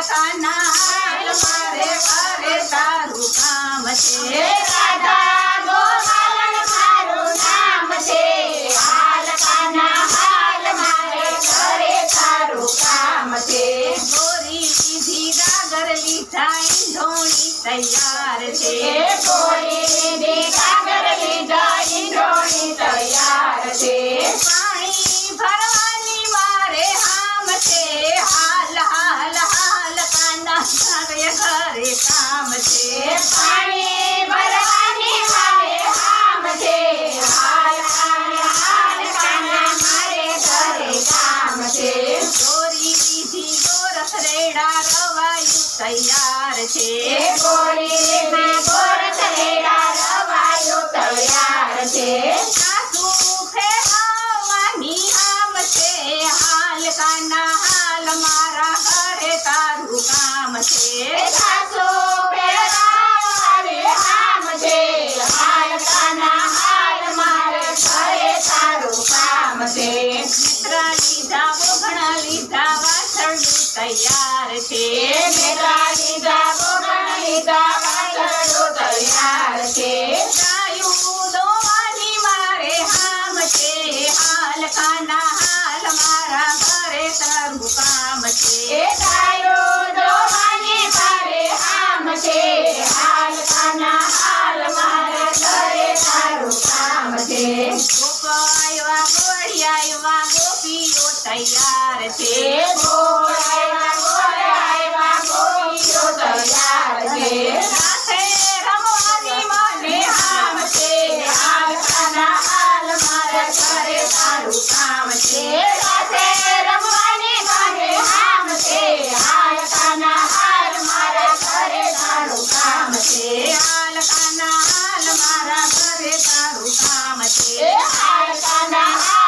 કાના હાલ મારે ઘરે તારું કામ છે રાધા ગોપાલન મારું નામ છે હાલ કાના હાલ મારે ઘરે તારું કામ છે ગોરી લીધી ગાગર લીધા ઈંધોણી તૈયાર છે ગોરી લીધી ગાગર લીધા ઈંધોણી તૈયાર છે પાણી ભરવાની મારે હામ છે હાલ હાલ હાલ કાના ઘરે ઘરે કામ છે પાણી ભરવાની મારે હામ છે હાલ હાલ હાલ કાના મારે ઘરે કામ છે ગોરી લીધી ગોરખ રેડા રવાયું તૈયાર છે ગોરી લીધી ગોરખ રેડા રવાયું તૈયાર છે સાસુ ફેરવવાની હામ છે હાલ કાના હાલ મારા ઘરે તારું કામ છે સાસુ પહેરાવવાની હામ છે હાલ કાના હાલ મારે ઘરે તારું કામ છે મિત્રા લીધા બોઘણા લીધા વાસણું તૈયાર છે મેરા લીધા ગોગણ લીધા વાસણું તૈયાર છે ગાયું દોવાની મારે હામ છે હાલ કાના હાલ મારા ઘરે તારું કામ છે ગાયો દોવાની મારે હામ છે હાલ કાના હાલ મારે ઘરે તારું કામ છે ગોપ આવ્યા ગોળી આવ્યા ગોપીઓ તૈયાર છે ગોળાવ્યા ગોપીઓ તૈયાર છે સાથે રમવાની મને હામ છે હાલ કાના હાલ મારે ઘરે તારું કામ છે સાથે રમવાની મારે હામ છે હાલ કાના હાલ મારા ઘરે તારું કામ છે હાલ કાના હાલ મારા ઘરે તારું કામ છે હાલ કાના